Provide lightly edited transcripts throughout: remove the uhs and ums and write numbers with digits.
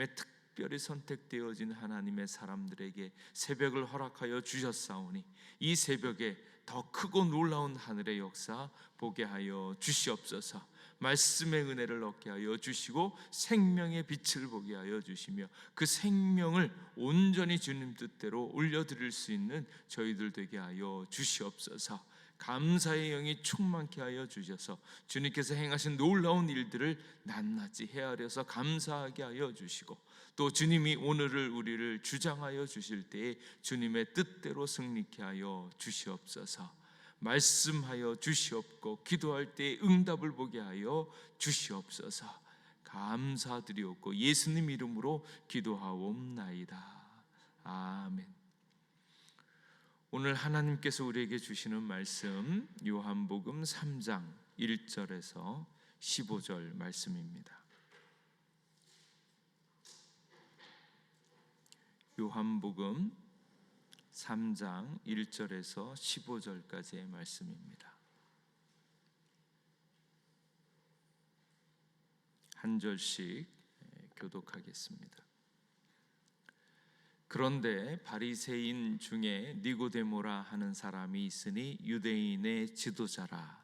특별히 선택되어진 하나님의 사람들에게 새벽을 허락하여 주셨사오니 이 새벽에 더 크고 놀라운 하늘의 역사 보게 하여 주시옵소서. 말씀의 은혜를 얻게 하여 주시고 생명의 빛을 보게 하여 주시며 그 생명을 온전히 주님 뜻대로 올려드릴 수 있는 저희들 되게 하여 주시옵소서. 감사의 영이 충만케 하여 주셔서 주님께서 행하신 놀라운 일들을 낱낱이 헤아려서 감사하게 하여 주시고, 또 주님이 오늘을 우리를 주장하여 주실 때에 주님의 뜻대로 승리케 하여 주시옵소서. 말씀하여 주시옵고 기도할 때 응답을 보게 하여 주시옵소서. 감사드리옵고 예수님 이름으로 기도하옵나이다. 아멘. 오늘 하나님께서 우리에게 주시는 말씀 요한복음 3장 1절에서 15절 말씀입니다. 요한복음 3장 1절에서 15절까지의 말씀입니다. 한 절씩 교독하겠습니다. 그런데 바리새인 중에 니고데모라 하는 사람이 있으니 유대인의 지도자라.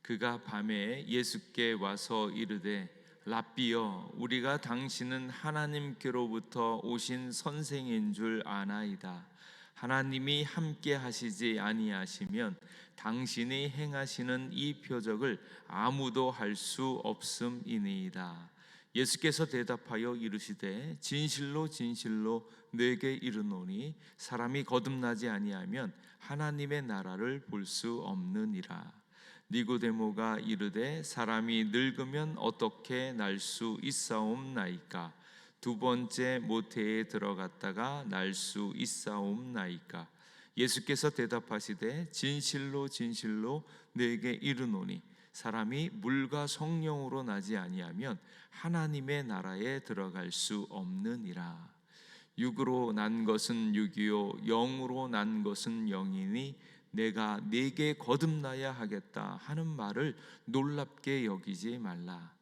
그가 밤에 예수께 와서 이르되 랍비여, 우리가 당신은 하나님께로부터 오신 선생인 줄 아나이다. 하나님이 함께 하시지 아니하시면 당신이 행하시는 이 표적을 아무도 할 수 없음이니이다. 예수께서 대답하여 이르시되 진실로 진실로 네게 이르노니 사람이 거듭나지 아니하면 하나님의 나라를 볼 수 없느니라. 니고데모가 이르되 사람이 늙으면 어떻게 날 수 있사옵나이까? 두 번째 모태에 들어갔다가 날 수 있사옵나이까? 예수께서 대답하시되 진실로 진실로 네게 이르노니 사람이 물과 성령으로 나지 아니하면 하나님의 나라에 들어갈 수 없느니라. 육으로 난 것은 육이요 영으로 난 것은 영이니 내가 네게 거듭나야 하겠다 하는 말을 놀랍게 여기지 말라.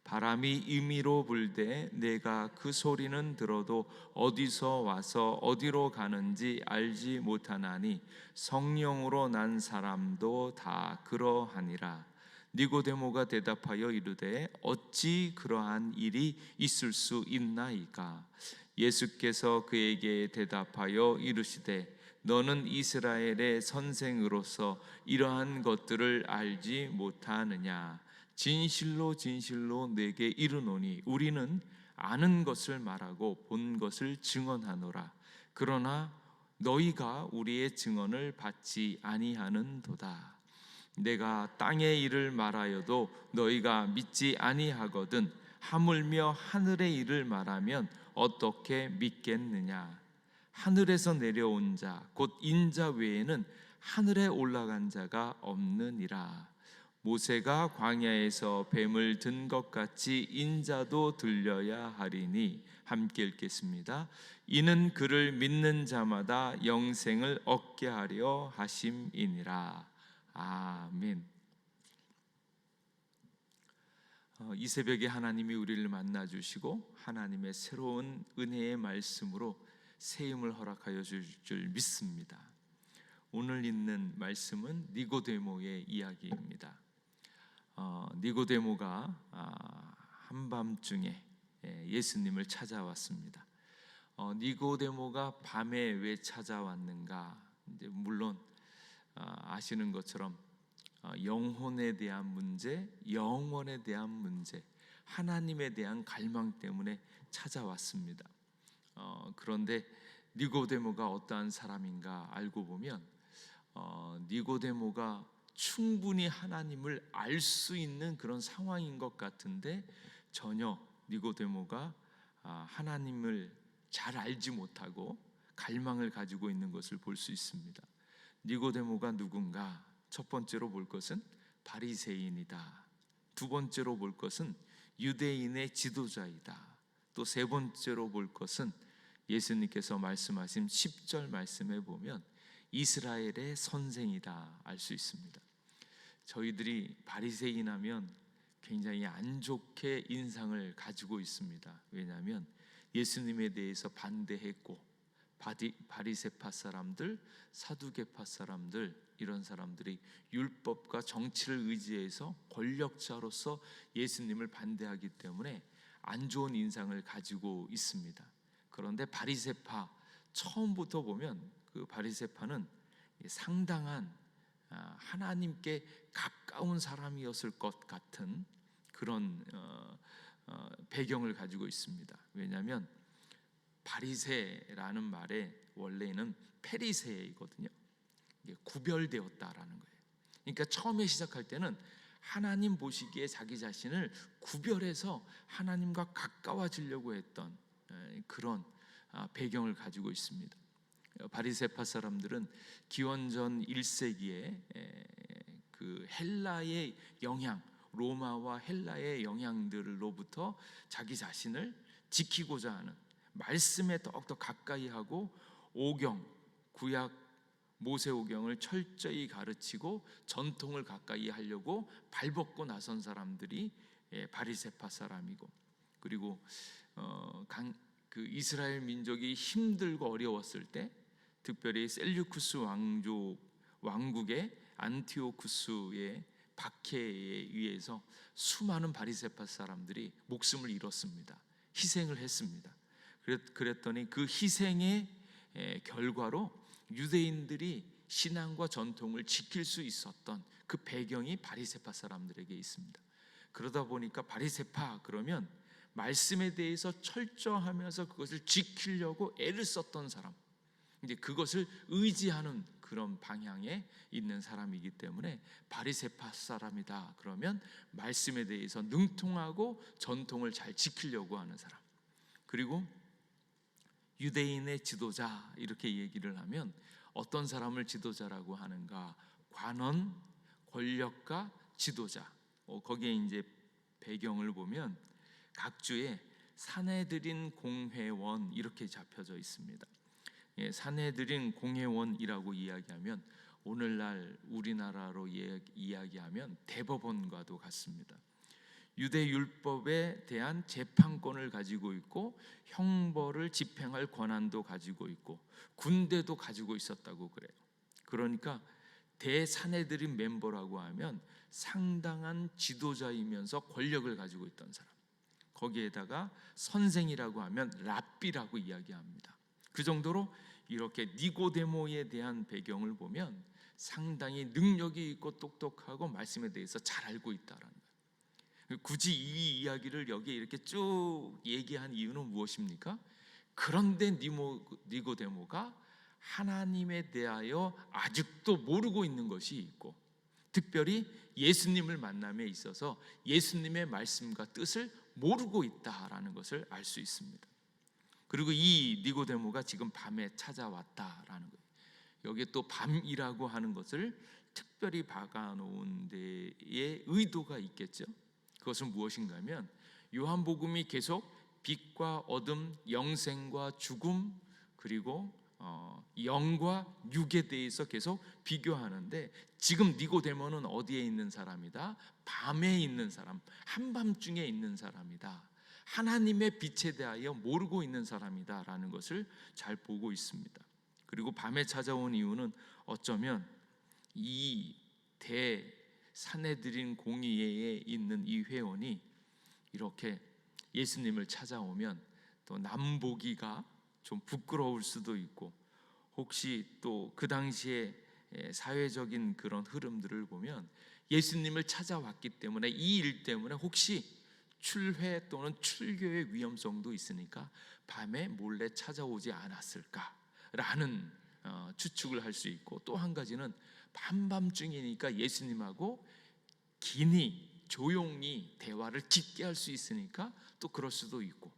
바람이 임의로 불되 내가 그 소리는 들어도 어디서 와서 어디로 가는지 알지 못하나니 성령으로 난 사람도 다 그러하니라. 니고데모가 대답하여 이르되 어찌 그러한 일이 있을 수 있나이까? 예수께서 그에게 대답하여 이르시되 너는 이스라엘의 선생으로서 이러한 것들을 알지 못하느냐? 진실로 진실로 내게 이르노니 우리는 아는 것을 말하고 본 것을 증언하노라. 그러나 너희가 우리의 증언을 받지 아니하는도다. 내가 땅의 일을 말하여도 너희가 믿지 아니하거든 하물며 하늘의 일을 말하면 어떻게 믿겠느냐? 하늘에서 내려온 자 곧 인자 외에는 하늘에 올라간 자가 없느니라. 모세가 광야에서 뱀을 든 것 같이 인자도 들려야 하리니. 함께 읽겠습니다. 이는 그를 믿는 자마다 영생을 얻게 하려 하심이니라. 아멘. 이 새벽에 하나님이 우리를 만나 주시고 하나님의 새로운 은혜의 말씀으로 새 힘을 허락하여 줄 줄 믿습니다. 오늘 읽는 말씀은 니고데모의 이야기입니다. 니고데모가 한밤중에 예수님을 찾아왔습니다. 니고데모가 밤에 왜 찾아왔는가? 이제 물론 아시는 것처럼 영혼에 대한 문제, 영원에 대한 문제, 하나님에 대한 갈망 때문에 찾아왔습니다. 그런데 니고데모가 어떠한 사람인가 알고 보면 니고데모가 충분히 하나님을 알 수 있는 그런 상황인 것 같은데 전혀 니고데모가 하나님을 잘 알지 못하고 갈망을 가지고 있는 것을 볼 수 있습니다. 니고데모가 누군가? 첫 번째로 볼 것은 바리새인이다. 두 번째로 볼 것은 유대인의 지도자이다. 또 세 번째로 볼 것은 예수님께서 말씀하신 10절 말씀에 보면 이스라엘의 선생이다 알 수 있습니다. 저희들이 바리새인 하면 굉장히 안 좋게 인상을 가지고 있습니다. 왜냐하면 예수님에 대해서 반대했고, 바리새파 사람들, 사두개파 사람들, 이런 사람들이 율법과 정치를 의지해서 권력자로서 예수님을 반대하기 때문에 안 좋은 인상을 가지고 있습니다. 그런데 바리새파, 처음부터 보면 그 바리새파는 상당한 하나님께 가까운 사람이었을 것 같은 그런 배경을 가지고 있습니다. 왜냐하면 바리새라는 말의 원래는 페리새이거든요. 이게 구별되었다라는 거예요. 그러니까 처음에 시작할 때는 하나님 보시기에 자기 자신을 구별해서 하나님과 가까워지려고 했던 그런 배경을 가지고 있습니다. 바리새파 사람들은 기원전 1세기에 그 헬라의 영향, 로마와 헬라의 영향들로부터 자기 자신을 지키고자 하는, 말씀에 더욱더 가까이 하고 오경, 구약 모세오경을 철저히 가르치고 전통을 가까이 하려고 발벗고 나선 사람들이 바리새파 사람이고, 그리고 그 이스라엘 민족이 힘들고 어려웠을 때 특별히 셀류쿠스 왕국의 안티오쿠스의 박해에 의해서 수많은 바리새파 사람들이 목숨을 잃었습니다. 희생을 했습니다. 그랬더니 그 희생의 결과로 유대인들이 신앙과 전통을 지킬 수 있었던 그 배경이 바리새파 사람들에게 있습니다. 그러다 보니까 바리새파 그러면 말씀에 대해서 철저하면서 그것을 지키려고 애를 썼던 사람, 이제 그것을 의지하는 그런 방향에 있는 사람이기 때문에 바리새파 사람이다 그러면 말씀에 대해서 능통하고 전통을 잘 지키려고 하는 사람. 그리고 유대인의 지도자, 이렇게 얘기를 하면 어떤 사람을 지도자라고 하는가? 관원, 권력가, 지도자. 거기에 이제 배경을 보면 각 주에 사내들인 공회원 이렇게 잡혀져 있습니다. 사내들인 공회원이라고 이야기하면 오늘날 우리나라로 이야기하면 대법원과도 같습니다. 유대 율법에 대한 재판권을 가지고 있고 형벌을 집행할 권한도 가지고 있고 군대도 가지고 있었다고 그래요. 그러니까 대사내들인 멤버라고 하면 상당한 지도자이면서 권력을 가지고 있던 사람, 거기에다가 선생이라고 하면 랍비라고 이야기합니다. 그 정도로 이렇게 니고데모에 대한 배경을 보면 상당히 능력이 있고 똑똑하고 말씀에 대해서 잘 알고 있다라는 거예요. 굳이 이 이야기를 여기에 이렇게 쭉 얘기한 이유는 무엇입니까? 그런데 니고데모가 하나님에 대하여 아직도 모르고 있는 것이 있고, 특별히 예수님을 만남에 있어서 예수님의 말씀과 뜻을 모르고 있다라는 것을 알 수 있습니다. 그리고 이 니고데모가 지금 밤에 찾아왔다라는 거예요. 여기에 또 밤이라고 하는 것을 특별히 박아놓은 데에 의도가 있겠죠. 그것은 무엇인가 하면 요한복음이 계속 빛과 어둠, 영생과 죽음, 그리고 영과 육에 대해서 계속 비교하는데, 지금 니고데모는 어디에 있는 사람이다? 밤에 있는 사람, 한밤중에 있는 사람이다. 하나님의 빛에 대하여 모르고 있는 사람이다 라는 것을 잘 보고 있습니다. 그리고 밤에 찾아온 이유는 어쩌면 이 대사내들인 공의회에 있는 이 회원이 이렇게 예수님을 찾아오면 또 남보기가 좀 부끄러울 수도 있고, 혹시 또 그 당시에 사회적인 그런 흐름들을 보면 예수님을 찾아왔기 때문에 이 일 때문에 혹시 출회 또는 출교의 위험성도 있으니까 밤에 몰래 찾아오지 않았을까라는 추측을 할 수 있고, 또 한 가지는 한밤중이니까 예수님하고 긴히 조용히 대화를 깊게 할 수 있으니까 또 그럴 수도 있고,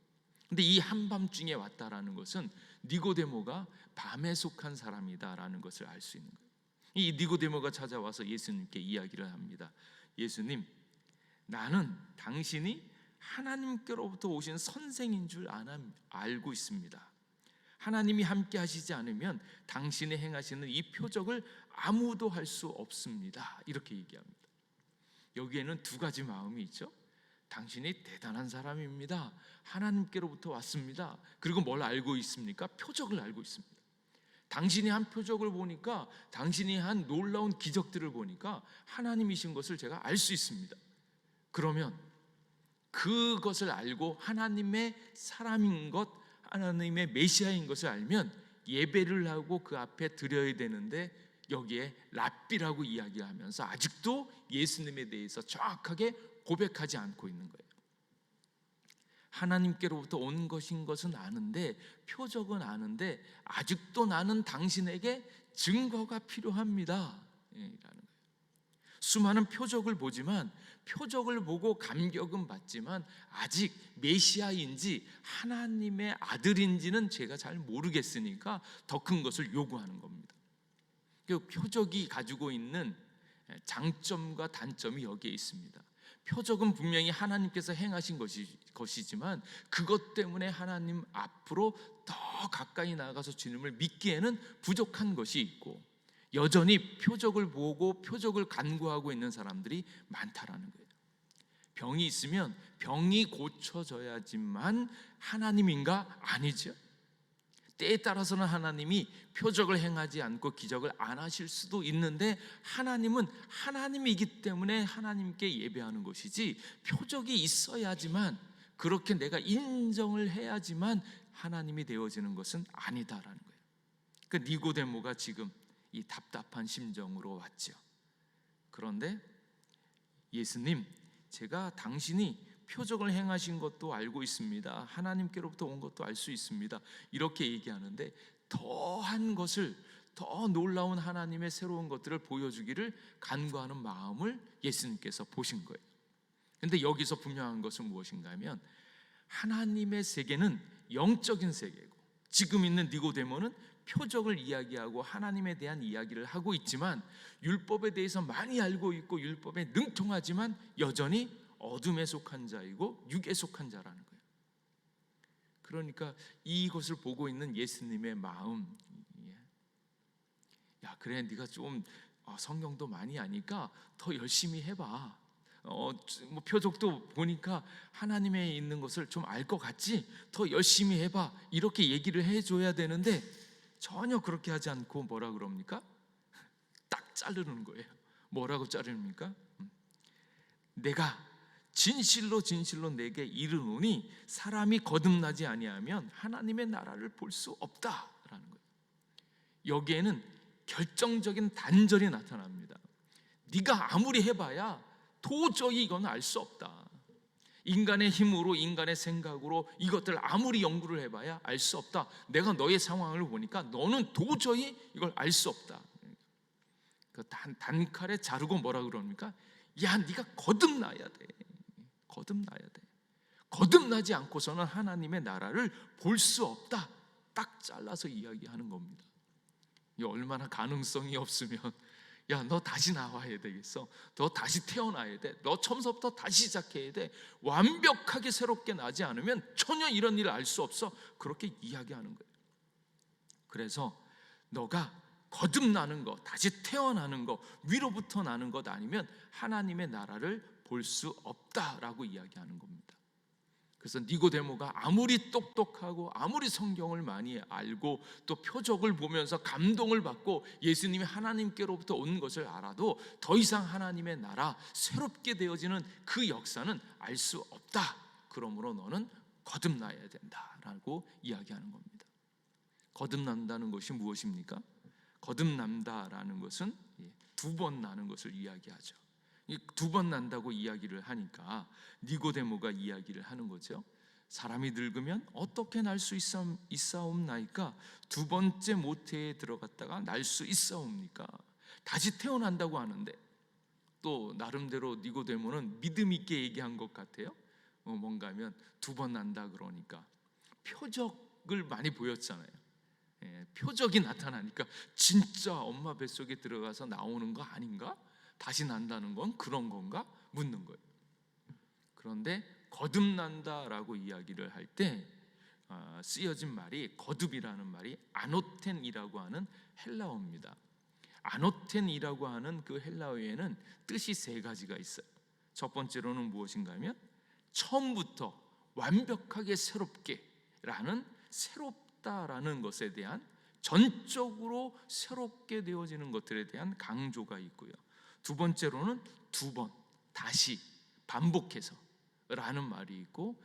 근데 이 한밤중에 왔다라는 것은 니고데모가 밤에 속한 사람이다라는 것을 알 수 있는 거예요. 이 니고데모가 찾아와서 예수님께 이야기를 합니다. 예수님, 나는 당신이 하나님께로부터 오신 선생인 줄 알고 있습니다. 하나님이 함께 하시지 않으면 당신이 행하시는 이 표적을 아무도 할 수 없습니다. 이렇게 얘기합니다. 여기에는 두 가지 마음이 있죠. 당신이 대단한 사람입니다. 하나님께로부터 왔습니다. 그리고 뭘 알고 있습니까? 표적을 알고 있습니다. 당신이 한 표적을 보니까, 당신이 한 놀라운 기적들을 보니까 하나님이신 것을 제가 알 수 있습니다. 그러면 그것을 알고 하나님의 사람인 것, 하나님의 메시아인 것을 알면 예배를 하고 그 앞에 드려야 되는데, 여기에 랍비라고 이야기하면서 아직도 예수님에 대해서 정확하게 고백하지 않고 있는 거예요. 하나님께로부터 온 것은 아는데, 표적은 아는데 아직도 나는 당신에게 증거가 필요합니다, 라는 거예요. 수많은 표적을 보지만, 표적을 보고 감격은 받지만 아직 메시아인지 하나님의 아들인지는 제가 잘 모르겠으니까 더 큰 것을 요구하는 겁니다. 그 표적이 가지고 있는 장점과 단점이 여기에 있습니다. 표적은 분명히 하나님께서 행하신 것이지만 그것 때문에 하나님 앞으로 더 가까이 나아가서 주님을 믿기에는 부족한 것이 있고, 여전히 표적을 보고 표적을 간구하고 있는 사람들이 많다라는 거예요. 병이 있으면 병이 고쳐져야지만 하나님인가? 아니죠. 때에 따라서는 하나님이 표적을 행하지 않고 기적을 안 하실 수도 있는데, 하나님은 하나님이기 때문에 하나님께 예배하는 것이지, 표적이 있어야지만, 그렇게 내가 인정을 해야지만 하나님이 되어지는 것은 아니다라는 거예요. 그 니고데모가 지금 이 답답한 심정으로 왔죠. 그런데 예수님, 제가 당신이 표적을 행하신 것도 알고 있습니다. 하나님께로부터 온 것도 알 수 있습니다. 이렇게 얘기하는데, 더한 것을, 더 놀라운 하나님의 새로운 것들을 보여주기를 간구하는 마음을 예수님께서 보신 거예요. 그런데 여기서 분명한 것은 무엇인가 하면, 하나님의 세계는 영적인 세계고, 지금 있는 니고데모는 표적을 이야기하고 하나님에 대한 이야기를 하고 있지만, 율법에 대해서 많이 알고 있고 율법에 능통하지만 여전히 어둠에 속한 자이고 육에 속한 자라는 거예요. 그러니까 이것을 보고 있는 예수님의 마음, 야, 그래, 네가 좀 성경도 많이 아니까 더 열심히 해봐. 뭐 표적도 보니까 하나님에 있는 것을 좀 알 것 같지? 더 열심히 해봐. 이렇게 얘기를 해줘야 되는데 전혀 그렇게 하지 않고 뭐라 그럽니까? 딱 자르는 거예요. 뭐라고 자릅니까? 내가 진실로 진실로 내게 이르노니 사람이 거듭나지 아니하면 하나님의 나라를 볼 수 없다라는 거예요. 여기에는 결정적인 단절이 나타납니다. 네가 아무리 해봐야 도저히 이건 알 수 없다. 인간의 힘으로, 인간의 생각으로 이것들을 아무리 연구를 해봐야 알 수 없다. 내가 너의 상황을 보니까 너는 도저히 이걸 알 수 없다. 그 단칼에 자르고 뭐라 그럽니까? 야, 네가 거듭나야 돼. 거듭나야 돼. 거듭나지 않고서는 하나님의 나라를 볼 수 없다. 딱 잘라서 이야기하는 겁니다. 이 얼마나 가능성이 없으면, 야, 너 다시 나와야 되겠어. 너 다시 태어나야 돼. 너 처음부터 다시 시작해야 돼. 완벽하게 새롭게 나지 않으면 전혀 이런 일을 알 수 없어. 그렇게 이야기하는 거예요. 그래서 너가 거듭나는 것, 다시 태어나는 것, 위로부터 나는 것 아니면 하나님의 나라를 볼 수 없다라고 이야기하는 겁니다. 그래서 니고데모가 아무리 똑똑하고 아무리 성경을 많이 알고 또 표적을 보면서 감동을 받고 예수님이 하나님께로부터 온 것을 알아도 더 이상 하나님의 나라, 새롭게 되어지는 그 역사는 알 수 없다. 그러므로 너는 거듭나야 된다라고 이야기하는 겁니다. 거듭난다는 것이 무엇입니까? 거듭난다라는 것은 두 번 나는 것을 이야기하죠. 두 번 난다고 이야기를 하니까 니고데모가 이야기를 하는 거죠. 사람이 늙으면 어떻게 날 수 있사옵나이까? 두 번째 모태에 들어갔다가 날 수 있사옵니까? 다시 태어난다고 하는데, 또 나름대로 니고데모는 믿음 있게 얘기한 것 같아요. 뭔가 하면 두 번 난다 그러니까 표적을 많이 보였잖아요. 표적이 나타나니까 진짜 엄마 뱃속에 들어가서 나오는 거 아닌가? 다시 난다는 건 그런 건가? 묻는 거예요. 그런데 거듭난다라고 이야기를 할 때 쓰여진 말이, 거듭이라는 말이 아노텐이라고 하는 헬라어입니다. 아노텐이라고 하는 그 헬라어에는 뜻이 세 가지가 있어요. 첫 번째로는 무엇인가 하면 처음부터 완벽하게 새롭게라는 새롭다라는 것에 대한 전적으로 새롭게 되어지는 것들에 대한 강조가 있고요. 두 번째로는 두 번, 다시, 반복해서 라는 말이 있고,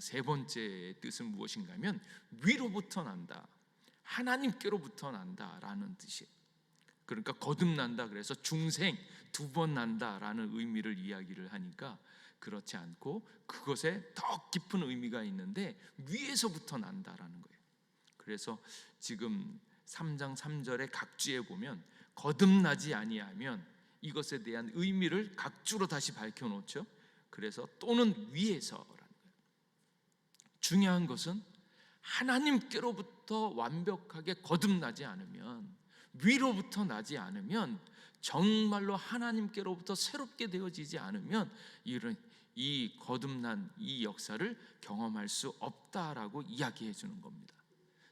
세 번째 뜻은 무엇인가 하면 위로부터 난다, 하나님께로부터 난다라는 뜻이에요. 그러니까 거듭난다 그래서 중생 두 번 난다라는 의미를 이야기를 하니까 그렇지 않고 그것에 더 깊은 의미가 있는데 위에서부터 난다라는 거예요. 그래서 지금 3장 3절의 각주에 보면 거듭나지 아니하면 이것에 대한 의미를 각주로 다시 밝혀놓죠. 그래서 또는 위에서라는 거예요. 중요한 것은 하나님께로부터 완벽하게 거듭나지 않으면, 위로부터 나지 않으면, 정말로 하나님께로부터 새롭게 되어지지 않으면 이 거듭난 이 역사를 경험할 수 없다라고 이야기해 주는 겁니다.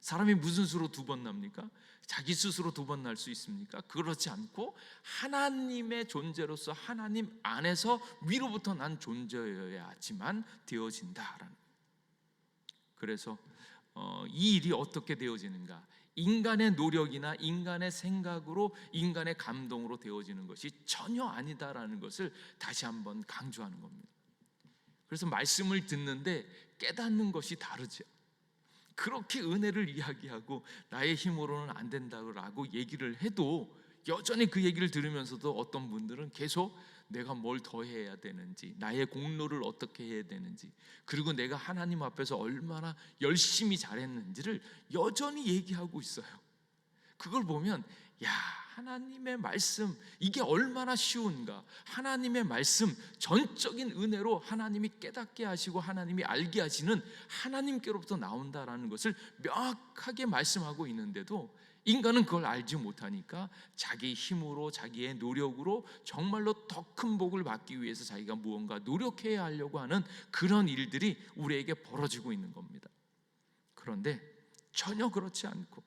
사람이 무슨 수로 두 번 납니까? 자기 스스로 두 번 날 수 있습니까? 그렇지 않고 하나님의 존재로서 하나님 안에서 위로부터 난 존재여야지만 되어진다라는. 그래서 이 일이 어떻게 되어지는가? 인간의 노력이나 인간의 생각으로, 인간의 감동으로 되어지는 것이 전혀 아니다라는 것을 다시 한번 강조하는 겁니다. 그래서 말씀을 듣는데 깨닫는 것이 다르죠. 그렇게 은혜를 이야기하고 나의 힘으로는 안 된다고 얘기를 해도 여전히 그 얘기를 들으면서도 어떤 분들은 계속 내가 뭘 더 해야 되는지, 나의 공로를 어떻게 해야 되는지, 그리고 내가 하나님 앞에서 얼마나 열심히 잘했는지를 여전히 얘기하고 있어요. 그걸 보면 야, 하나님의 말씀 이게 얼마나 쉬운가. 하나님의 말씀 전적인 은혜로 하나님이 깨닫게 하시고 하나님이 알게 하시는 하나님께로부터 나온다라는 것을 명확하게 말씀하고 있는데도 인간은 그걸 알지 못하니까 자기 힘으로, 자기의 노력으로 정말로 더 큰 복을 받기 위해서 자기가 무언가 노력해야 하려고 하는 그런 일들이 우리에게 벌어지고 있는 겁니다. 그런데 전혀 그렇지 않고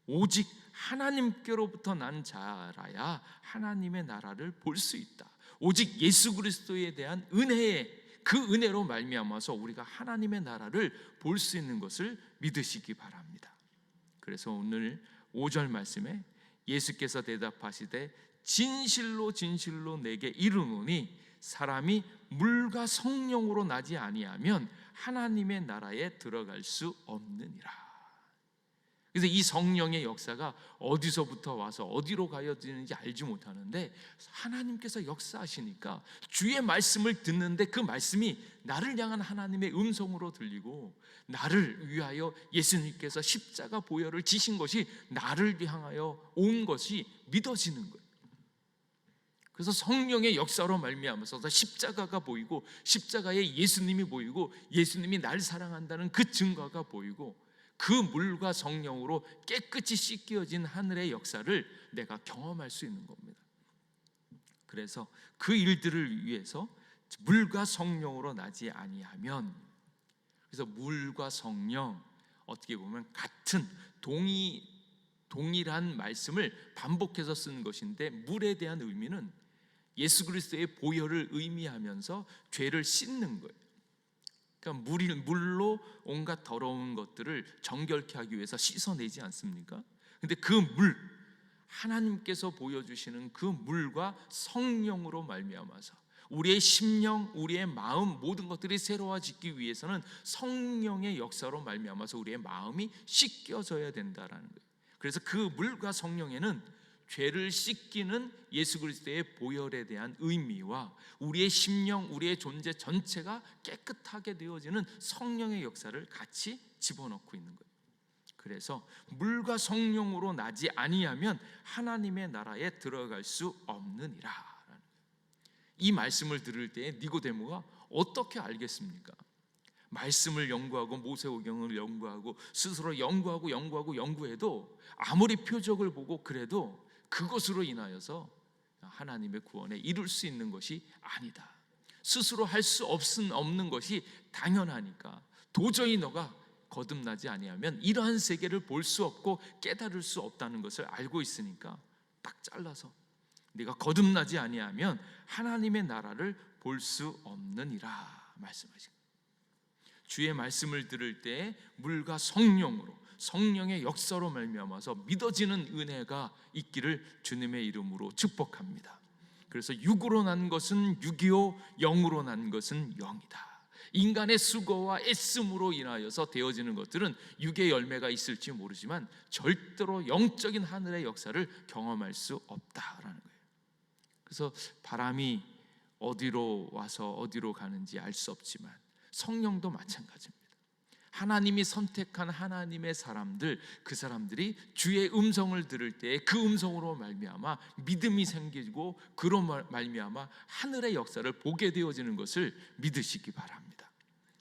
오직 하나님께로부터 난 자라야 하나님의 나라를 볼 수 있다. 오직 예수 그리스도에 대한 은혜에, 그 은혜로 말미암아서 우리가 하나님의 나라를 볼 수 있는 것을 믿으시기 바랍니다. 그래서 오늘 5절 말씀에 예수께서 대답하시되 진실로 진실로 내게 이르노니 사람이 물과 성령으로 나지 아니하면 하나님의 나라에 들어갈 수 없느니라. 그래서 이 성령의 역사가 어디서부터 와서 어디로 가야지는지 알지 못하는데 하나님께서 역사하시니까 주의 말씀을 듣는데 그 말씀이 나를 향한 하나님의 음성으로 들리고 나를 위하여 예수님께서 십자가 보혈을 지신 것이 나를 향하여 온 것이 믿어지는 거예요. 그래서 성령의 역사로 말미암아서 십자가가 보이고 십자가에 예수님이 보이고 예수님이 날 사랑한다는 그 증거가 보이고 그 물과 성령으로 깨끗이 씻겨진 하늘의 역사를 내가 경험할 수 있는 겁니다. 그래서 그 일들을 위해서 물과 성령으로 나지 아니하면, 그래서 물과 성령 어떻게 보면 같은 동일한 말씀을 반복해서 쓰는 것인데 물에 대한 의미는 예수 그리스도의 보혈을 의미하면서 죄를 씻는 거예요. 그러니까 물로 온갖 더러운 것들을 정결케 하기 위해서 씻어내지 않습니까? 근데 그 물, 하나님께서 보여주시는 그 물과 성령으로 말미암아서 우리의 심령, 우리의 마음 모든 것들이 새로워지기 위해서는 성령의 역사로 말미암아서 우리의 마음이 씻겨져야 된다라는 거예요. 그래서 그 물과 성령에는 죄를 씻기는 예수 그리스도의 보혈에 대한 의미와 우리의 심령, 우리의 존재 전체가 깨끗하게 되어지는 성령의 역사를 같이 집어넣고 있는 거예요. 그래서 물과 성령으로 나지 아니하면 하나님의 나라에 들어갈 수 없느니라. 이 말씀을 들을 때 니고데모가 어떻게 알겠습니까? 말씀을 연구하고 모세오경을 연구하고 스스로 연구해도 아무리 표적을 보고 그래도 그것으로 인하여서 하나님의 구원에 이룰 수 있는 것이 아니다. 스스로 할 수 없는 것이 당연하니까 도저히 너가 거듭나지 아니하면 이러한 세계를 볼 수 없고 깨달을 수 없다는 것을 알고 있으니까 딱 잘라서 네가 거듭나지 아니하면 하나님의 나라를 볼 수 없느니라. 말씀하신 거예요. 주의 말씀을 들을 때 물과 성령으로, 성령의 역사로 말미암아서 믿어지는 은혜가 있기를 주님의 이름으로 축복합니다. 그래서 육으로 난 것은 육이요 영으로 난 것은 영이다. 인간의 수고와 애씀으로 인하여서 되어지는 것들은 육의 열매가 있을지 모르지만 절대로 영적인 하늘의 역사를 경험할 수 없다라는 거예요. 그래서 바람이 어디로 와서 어디로 가는지 알 수 없지만 성령도 마찬가지입니다. 하나님이 선택한 하나님의 사람들, 그 사람들이 주의 음성을 들을 때 그 음성으로 말미암아 믿음이 생기고 그로 말미암아 하늘의 역사를 보게 되어지는 것을 믿으시기 바랍니다.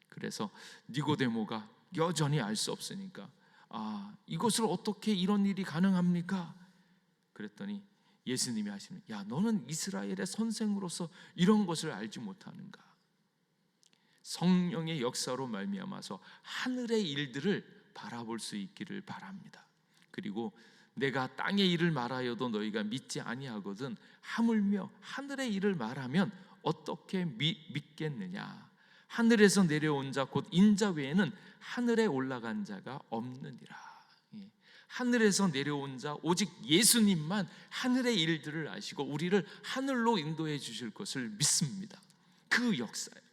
그래서 니고데모가 여전히 알 수 없으니까 이것을 어떻게 이런 일이 가능합니까? 그랬더니 예수님이 하시는, 야, 너는 이스라엘의 선생으로서 이런 것을 알지 못하는가? 성령의 역사로 말미암아서 하늘의 일들을 바라볼 수 있기를 바랍니다. 그리고 내가 땅의 일을 말하여도 너희가 믿지 아니하거든 하물며 하늘의 일을 말하면 어떻게 믿겠느냐? 하늘에서 내려온 자 곧 인자 외에는 하늘에 올라간 자가 없느니라. 하늘에서 내려온 자 오직 예수님만 하늘의 일들을 아시고 우리를 하늘로 인도해 주실 것을 믿습니다. 그 역사예요.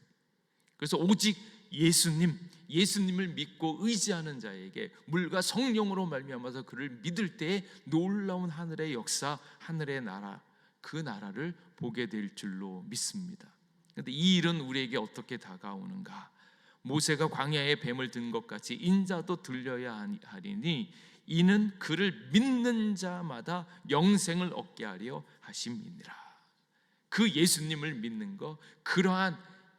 그래서 오직 예수님을 믿고 의지하는 자에게 물과 성령으로 말미암아서 그를 믿을 때에 놀라운 하늘의 역사, 하늘의 나라, 그 나라를 보게 될 줄로 믿습니다. 그런데 이 일은 우리에게 어떻게 다가오는가? 모세가 광야에 뱀을 든 것 같이 인자도 들려야 하리니 이는 그를 믿는 자마다 영생을 얻게 하려 하심이니라. 그 예수님을 믿는 것, 그러한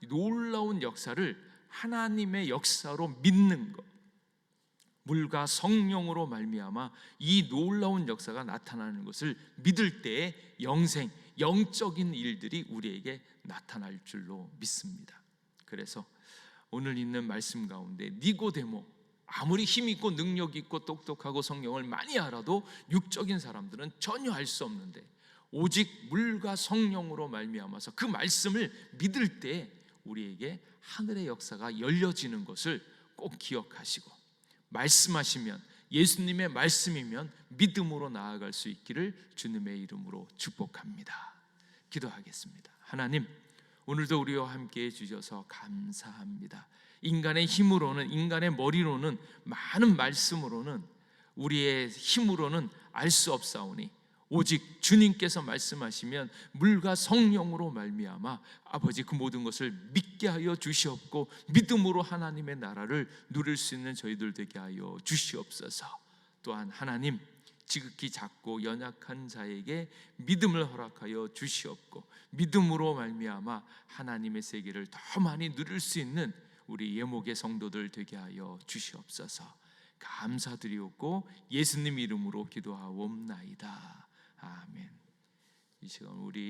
놀라운 역사를 하나님의 역사로 믿는 것, 물과 성령으로 말미암아 이 놀라운 역사가 나타나는 것을 믿을 때에 영생, 영적인 일들이 우리에게 나타날 줄로 믿습니다. 그래서 오늘 있는 말씀 가운데 니고데모, 아무리 힘있고 능력있고 똑똑하고 성령을 많이 알아도 육적인 사람들은 전혀 알 수 없는데 오직 물과 성령으로 말미암아서 그 말씀을 믿을 때 우리에게 하늘의 역사가 열려지는 것을 꼭 기억하시고, 말씀하시면 예수님의 말씀이면 믿음으로 나아갈 수 있기를 주님의 이름으로 축복합니다. 기도하겠습니다. 하나님, 오늘도 우리와 함께 해주셔서 감사합니다. 인간의 힘으로는, 인간의 머리로는, 많은 말씀으로는, 우리의 힘으로는 알 수 없사오니 오직 주님께서 말씀하시면 물과 성령으로 말미암아 아버지 그 모든 것을 믿게 하여 주시옵고 믿음으로 하나님의 나라를 누릴 수 있는 저희들 되게 하여 주시옵소서. 또한 하나님, 지극히 작고 연약한 자에게 믿음을 허락하여 주시옵고 믿음으로 말미암아 하나님의 세계를 더 많이 누릴 수 있는 우리 예목의 성도들 되게 하여 주시옵소서. 감사드리옵고 예수님 이름으로 기도하옵나이다. 아멘. 이 시간 우리